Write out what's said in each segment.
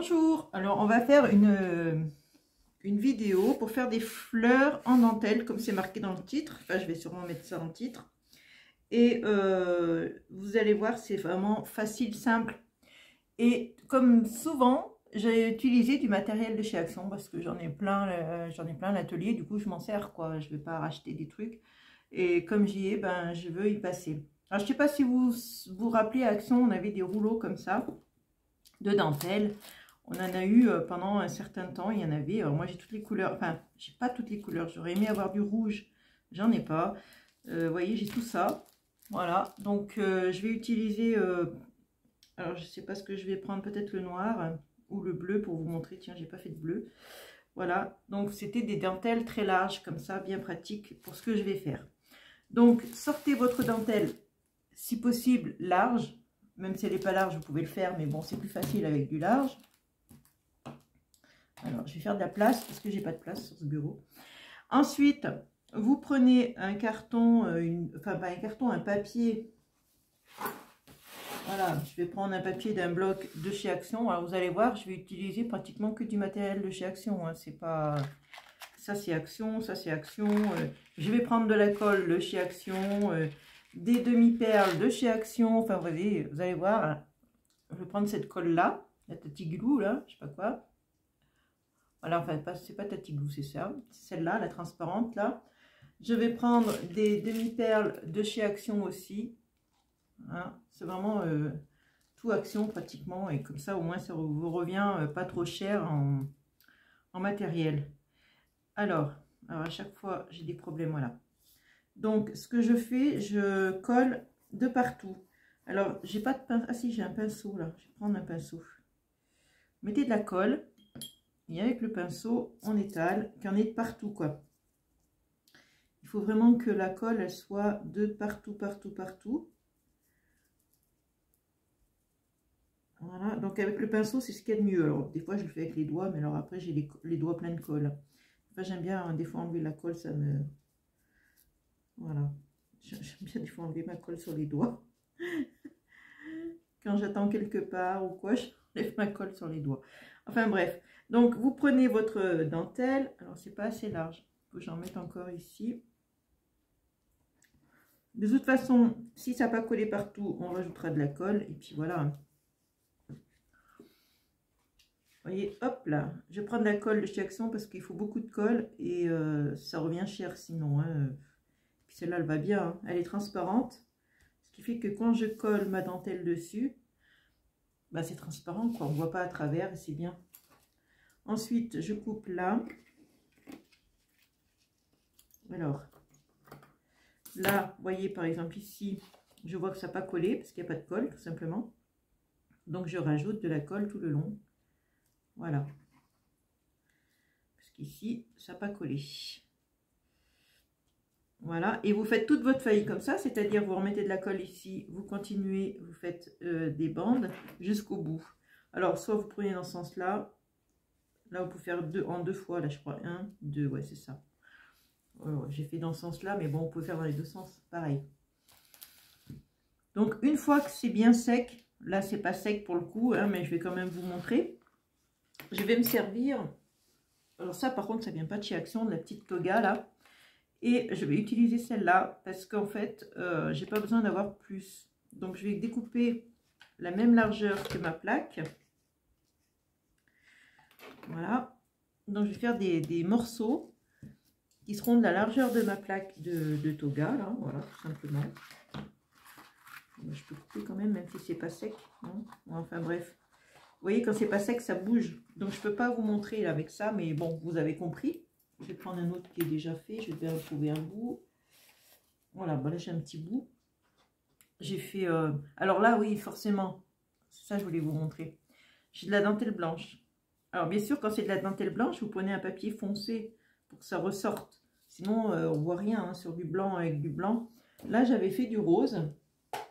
Bonjour, alors on va faire une vidéo pour faire des fleurs en dentelle comme c'est marqué dans le titre. Enfin, je vais sûrement mettre ça en titre. Et vous allez voir, c'est vraiment facile, simple. Et comme souvent, j'ai utilisé du matériel de chez Action parce que j'en ai plein l'atelier. Du coup, je m'en sers quoi. Je vais pas racheter des trucs. Et comme j'y ai, ben je veux y passer. Alors, je sais pas si vous vous rappelez, à Action, on avait des rouleaux comme ça de dentelle. On en a eu pendant un certain temps, il y en avait. Alors moi j'ai toutes les couleurs, enfin j'ai pas toutes les couleurs, j'aurais aimé avoir du rouge, j'en ai pas. Vous voyez, j'ai tout ça. Voilà, donc je vais utiliser, alors je sais pas ce que je vais prendre, peut-être le noir ou le bleu pour vous montrer. Tiens, j'ai pas fait de bleu. Voilà, donc c'était des dentelles très larges comme ça, bien pratiques pour ce que je vais faire. Donc sortez votre dentelle, si possible large, même si elle n'est pas large, vous pouvez le faire, mais bon, c'est plus facile avec du large. Alors, je vais faire de la place parce que j'ai pas de place sur ce bureau. Ensuite, vous prenez un carton, enfin pas un carton, un papier. Voilà, je vais prendre un papier d'un bloc de chez Action. Alors, vous allez voir, je vais utiliser pratiquement que du matériel de chez Action. Hein. C'est pas... Ça, c'est Action, ça, c'est Action. Je vais prendre de la colle de chez Action, des demi-perles de chez Action. Enfin, vous allez voir, hein. Je vais prendre cette colle-là, la Tati Glue, là, je sais pas quoi. Voilà, enfin, c'est pas Tati Glue, c'est ça. Celle-là, la transparente, là. Je vais prendre des demi-perles de chez Action aussi. Hein, c'est vraiment tout Action, pratiquement. Et comme ça, au moins, ça vous revient pas trop cher en matériel. Alors, à chaque fois, j'ai des problèmes, voilà. Donc, ce que je fais, je colle de partout. Alors, j'ai pas de pinceau. Ah si, j'ai un pinceau, là. Je vais prendre un pinceau. Mettez de la colle. Et avec le pinceau, on étale, qu'il y en ait de partout, quoi. Il faut vraiment que la colle, elle soit de partout, partout, partout. Voilà, donc avec le pinceau, c'est ce qu'il y a de mieux. Alors, des fois, je le fais avec les doigts, mais alors après, j'ai les doigts pleins de colle. Enfin, j'aime bien, hein, des fois, enlever la colle, ça me... Voilà. J'aime bien, des fois, enlever ma colle sur les doigts. Quand j'attends quelque part ou quoi, j'enlève ma colle sur les doigts. Enfin, bref. Donc, vous prenez votre dentelle. Alors, c'est pas assez large. Il faut que j'en mette encore ici. De toute façon, si ça n'a pas collé partout, on rajoutera de la colle. Et puis, voilà. Vous voyez, hop là. Je vais prendre la colle de chez Action parce qu'il faut beaucoup de colle. Et ça revient cher sinon. Hein. Puis, celle-là, elle va bien. Hein. Elle est transparente. Ce qui fait que quand je colle ma dentelle dessus, bah, c'est transparent, quoi. On ne voit pas à travers et c'est bien. Ensuite, je coupe là. Alors, là, vous voyez, par exemple, ici, je vois que ça n'a pas collé, parce qu'il n'y a pas de colle, tout simplement. Donc, je rajoute de la colle tout le long. Voilà. Parce qu'ici, ça n'a pas collé. Voilà. Et vous faites toute votre feuille comme ça, c'est-à-dire vous remettez de la colle ici, vous continuez, vous faites des bandes jusqu'au bout. Alors, soit vous prenez dans ce sens-là. Là, vous pouvez faire en deux fois, là, je crois. 1, 2, ouais, c'est ça. J'ai fait dans ce sens-là, mais bon, vous pouvez faire dans les deux sens, pareil. Donc, une fois que c'est bien sec, là, c'est pas sec pour le coup, hein, mais je vais quand même vous montrer. Je vais me servir, alors ça, par contre, ça vient pas de chez Action, de la petite toga, là. Et je vais utiliser celle-là, parce qu'en fait, j'ai pas besoin d'avoir plus. Donc, je vais découper la même largeur que ma plaque. Voilà. Donc, je vais faire des morceaux qui seront de la largeur de ma plaque de toga, là, voilà, tout simplement. Je peux couper quand même si c'est pas sec. Hein. Enfin, bref. Vous voyez, quand c'est pas sec, ça bouge. Donc, je peux pas vous montrer là, avec ça, mais bon, vous avez compris. Je vais prendre un autre qui est déjà fait. Je vais trouver un bout. Voilà, bon, là, j'ai un petit bout. J'ai fait... Alors là, oui, forcément. Ça, je voulais vous montrer. J'ai de la dentelle blanche. Alors, bien sûr, quand c'est de la dentelle blanche, vous prenez un papier foncé pour que ça ressorte. Sinon, on voit rien hein, sur du blanc avec du blanc. Là, j'avais fait du rose.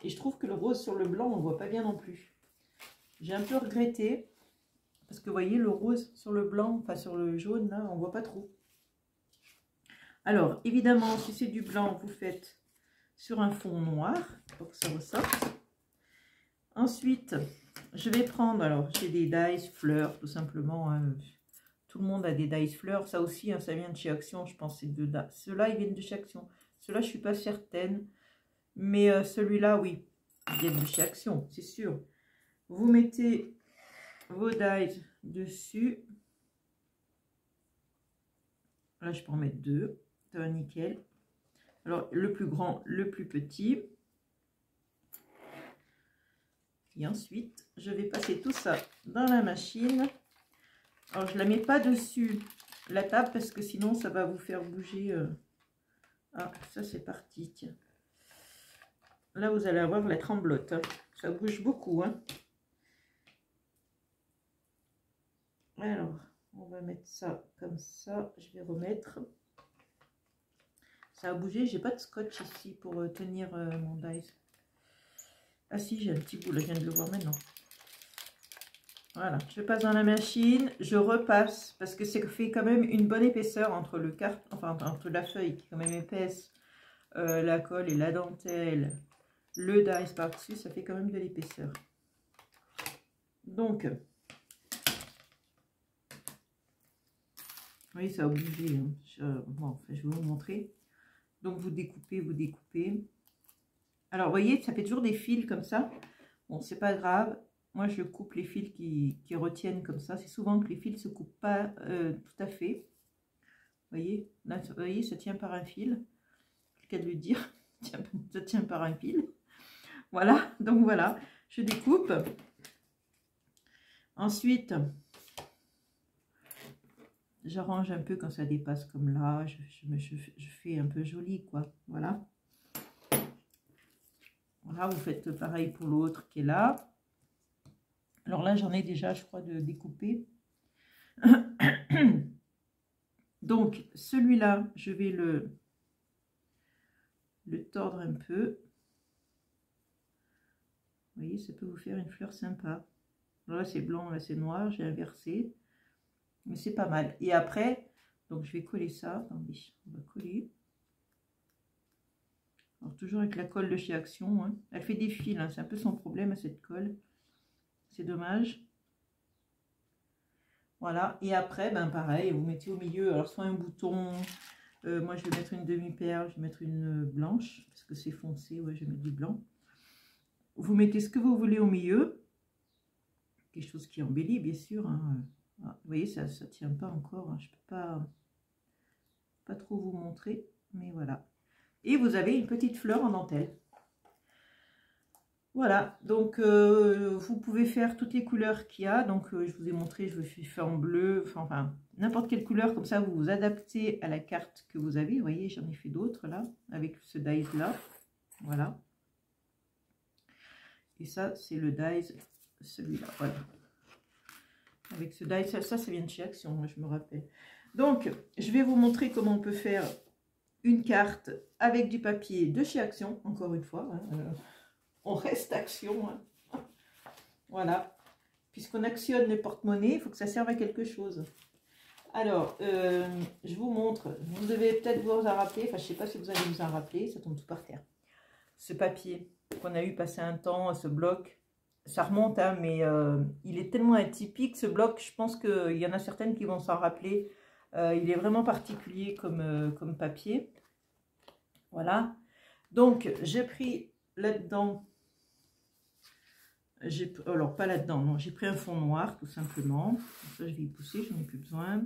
Et je trouve que le rose sur le blanc, on ne voit pas bien non plus. J'ai un peu regretté. Parce que vous voyez, le rose sur le blanc, enfin sur le jaune, là, on ne voit pas trop. Alors, évidemment, si c'est du blanc, vous faites sur un fond noir pour que ça ressorte. Ensuite, je vais prendre, alors j'ai des dies fleurs, tout simplement. Hein. Tout le monde a des dies fleurs. Ça aussi, hein, ça vient de chez Action, je pense. Ceux-là, ils viennent de chez Action. Ceux-là, je ne suis pas certaine. Mais celui-là, oui, ils viennent de chez Action, c'est sûr. Vous mettez vos dies dessus. Là, je peux en mettre deux. Ça va nickel. Alors, le plus grand, le plus petit. Et ensuite, je vais passer tout ça dans la machine. Alors, je ne la mets pas dessus la table parce que sinon, ça va vous faire bouger. Ah, ça, c'est parti, tiens. Là, vous allez avoir la tremblote. Hein. Ça bouge beaucoup. Hein. Alors, on va mettre ça comme ça. Je vais remettre. Ça a bougé. J'ai pas de scotch ici pour tenir mon dies. Ah si, j'ai un petit bout là, je viens de le voir maintenant. Voilà, je passe dans la machine, je repasse parce que c'est fait quand même une bonne épaisseur entre le carton, enfin entre la feuille qui est quand même épaisse, la colle et la dentelle, le dies par-dessus, ça fait quand même de l'épaisseur. Donc, oui, ça a bougé. Hein. Bon, enfin, je vais vous montrer. Donc, vous découpez, vous découpez. Alors, vous voyez, ça fait toujours des fils comme ça. Bon, c'est pas grave. Moi, je coupe les fils qui retiennent comme ça. C'est souvent que les fils ne se coupent pas tout à fait. Vous voyez, là, vous voyez, ça tient par un fil. C'est le cas de le dire. Ça tient par un fil. Voilà, donc voilà. Je découpe. Ensuite, j'arrange un peu quand ça dépasse comme là. Je fais un peu joli, quoi. Voilà. Voilà, vous faites pareil pour l'autre qui est là. Alors là, j'en ai déjà, je crois, de découper. Donc, celui-là, je vais le tordre un peu. Vous voyez, ça peut vous faire une fleur sympa. Là, c'est blanc, là, c'est noir. J'ai inversé. Mais c'est pas mal. Et après, donc, je vais coller ça. Attendez, on va coller. Alors, toujours avec la colle de chez Action. Hein. Elle fait des fils, hein. C'est un peu son problème à cette colle. C'est dommage. Voilà. Et après, ben pareil, vous mettez au milieu, alors soit un bouton. Moi, je vais mettre une demi-perle, je vais mettre une blanche, parce que c'est foncé, ouais, je vais mettre du blanc. Vous mettez ce que vous voulez au milieu. Quelque chose qui embellit, bien sûr. Hein. Ah, vous voyez, ça ne tient pas encore. Hein. Je ne peux pas trop vous montrer, mais voilà. Et vous avez une petite fleur en dentelle. Voilà, donc vous pouvez faire toutes les couleurs qu'il y a. Donc je vous ai montré, je suis fait en bleu, enfin n'importe quelle couleur, comme ça vous vous adaptez à la carte que vous avez. Vous voyez, j'en ai fait d'autres là, avec ce dies là. Voilà. Et ça, c'est le dies, celui-là, voilà. Avec ce dies, ça vient de chez Action, moi, je me rappelle. Donc, je vais vous montrer comment on peut faire une carte avec du papier de chez Action, encore une fois. Hein, on reste Action. Hein. Voilà. Puisqu'on actionne les porte-monnaies, il faut que ça serve à quelque chose. Alors, je vous montre. Vous devez peut-être vous en rappeler. Enfin, je ne sais pas si vous allez vous en rappeler. Ça tombe tout par terre. Ce papier qu'on a eu passer un temps, ce bloc, ça remonte, hein, mais il est tellement atypique, ce bloc. Je pense qu'il y en a certaines qui vont s'en rappeler. Il est vraiment particulier comme papier. Voilà. Donc, j'ai pris là-dedans... Alors, pas là-dedans, non. J'ai pris un fond noir, tout simplement. Ça, je vais y pousser, je n'en ai plus besoin.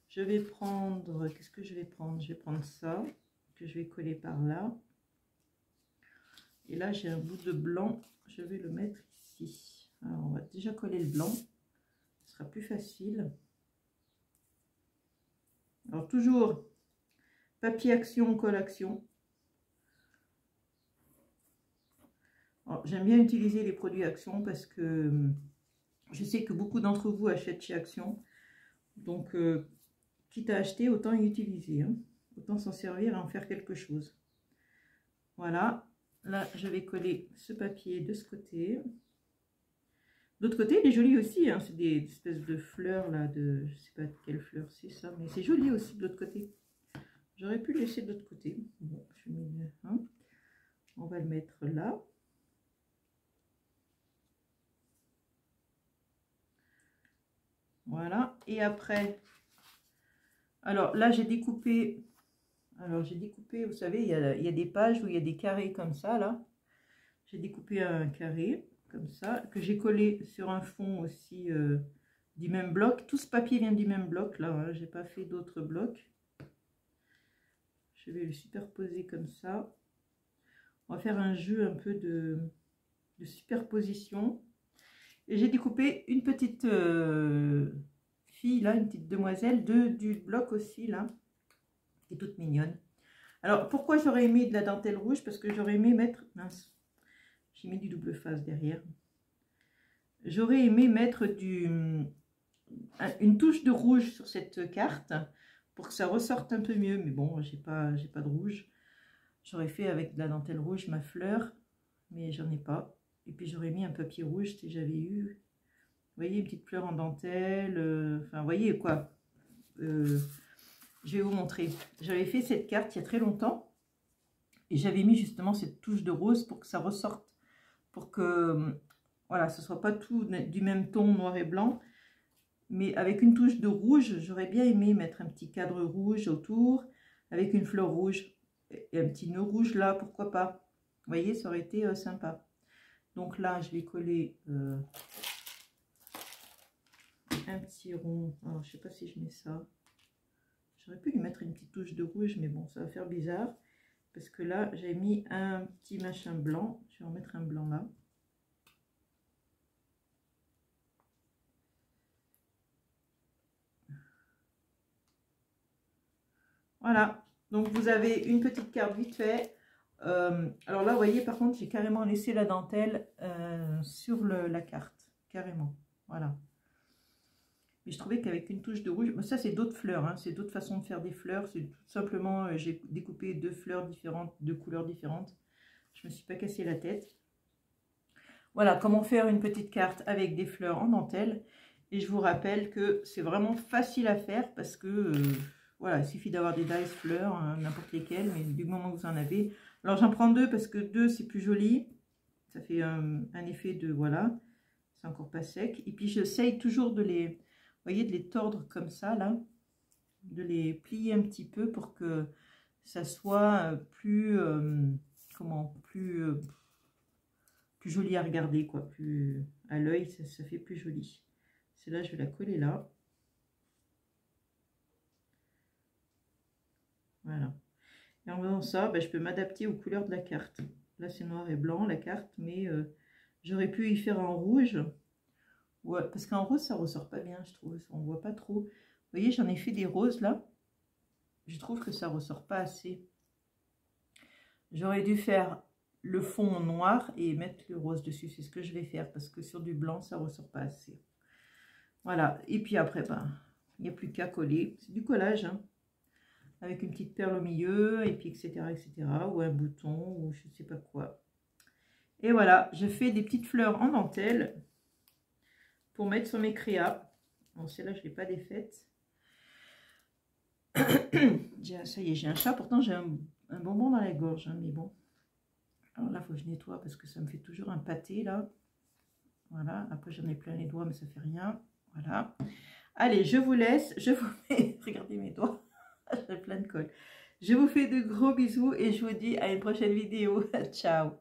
Je vais prendre... Qu'est-ce que je vais prendre? Je vais prendre ça, que je vais coller par là. Et là, j'ai un bout de blanc. Je vais le mettre ici. Alors, on va déjà coller le blanc. Ce sera plus facile. Alors, toujours papier Action, colle Action. J'aime bien utiliser les produits Action parce que je sais que beaucoup d'entre vous achètent chez Action. Donc, quitte à acheter, autant y utiliser. Hein. Autant s'en servir et en faire quelque chose. Voilà. Là, je vais coller ce papier de ce côté. De l'autre côté, il est joli aussi. Hein. C'est des espèces de fleurs, là. Je ne sais pas quelle fleur c'est ça. Mais c'est joli aussi de l'autre côté. J'aurais pu le laisser de l'autre côté. Bon, je mets, hein. On va le mettre là. Voilà. Et après, alors là, j'ai découpé, vous savez, il y a des pages où il y a des carrés comme ça, là. J'ai découpé un carré, comme ça, que j'ai collé sur un fond aussi du même bloc. Tout ce papier vient du même bloc, là, hein. J'ai pas fait d'autres blocs. Je vais le superposer comme ça. On va faire un jeu un peu de superposition. Et j'ai découpé une petite fille, là, une petite demoiselle, du bloc aussi, là, qui est toute mignonne. Alors, pourquoi j'aurais aimé de la dentelle rouge? Parce que j'aurais aimé mettre... Mince, j'ai mis du double face derrière. J'aurais aimé mettre une touche de rouge sur cette carte pour que ça ressorte un peu mieux. Mais bon, j'ai pas de rouge. J'aurais fait avec de la dentelle rouge ma fleur, mais j'en ai pas. Et puis j'aurais mis un papier rouge si j'avais eu. Vous voyez, une petite fleur en dentelle. Enfin, vous voyez quoi. Je vais vous montrer. J'avais fait cette carte il y a très longtemps. Et j'avais mis justement cette touche de rose pour que ça ressorte. Pour que, voilà, ce ne soit pas tout du même ton noir et blanc. Mais avec une touche de rouge, j'aurais bien aimé mettre un petit cadre rouge autour. Avec une fleur rouge. Et un petit nœud rouge là, pourquoi pas. Vous voyez, ça aurait été sympa. Donc là, je vais coller un petit rond. Alors, je sais pas si je mets ça. J'aurais pu lui mettre une petite touche de rouge, mais bon, ça va faire bizarre. Parce que là, j'ai mis un petit machin blanc. Je vais en mettre un blanc là. Voilà. Donc, vous avez une petite carte vite fait. Alors là, vous voyez, par contre, j'ai carrément laissé la dentelle sur la carte. Carrément. Voilà. Mais je trouvais qu'avec une touche de rouge, ça c'est d'autres fleurs, hein, c'est d'autres façons de faire des fleurs. C'est tout simplement, j'ai découpé deux fleurs différentes, deux couleurs différentes. Je ne me suis pas cassé la tête. Voilà, comment faire une petite carte avec des fleurs en dentelle. Et je vous rappelle que c'est vraiment facile à faire parce que, voilà, il suffit d'avoir des dies fleurs, hein, n'importe lesquelles, mais du moment que vous en avez. Alors j'en prends deux parce que deux c'est plus joli. Ça fait un effet de, voilà, c'est encore pas sec. Et puis j'essaye toujours de les... Vous voyez, de les tordre comme ça, là, de les plier un petit peu pour que ça soit plus, plus joli à regarder, quoi, plus à l'œil, ça fait plus joli. Celle-là, je vais la coller là. Voilà. Et en faisant ça, je peux m'adapter aux couleurs de la carte. Là, c'est noir et blanc, la carte, mais j'aurais pu y faire en rouge. Ouais, parce qu'en rose, ça ressort pas bien, je trouve. On voit pas trop. Vous voyez, j'en ai fait des roses, là. Je trouve que ça ressort pas assez. J'aurais dû faire le fond noir et mettre le rose dessus. C'est ce que je vais faire, parce que sur du blanc, ça ressort pas assez. Voilà. Et puis après, il n'y a plus qu'à coller. C'est du collage, hein. Avec une petite perle au milieu, et puis etc., etc. Ou un bouton, ou je sais pas quoi. Et voilà, je fais des petites fleurs en dentelle pour mettre sur mes créas. Bon, celle-là, je ne l'ai pas défaite. Ça y est, j'ai un chat. Pourtant, j'ai un bonbon dans la gorge. Hein, mais bon. Alors là, il faut que je nettoie parce que ça me fait toujours un pâté, là. Voilà. Après, j'en ai plein les doigts, mais ça fait rien. Voilà. Allez, je vous laisse. Je vous fais... Regardez mes doigts. J'ai plein de colle. Je vous fais de gros bisous et je vous dis à une prochaine vidéo. Ciao.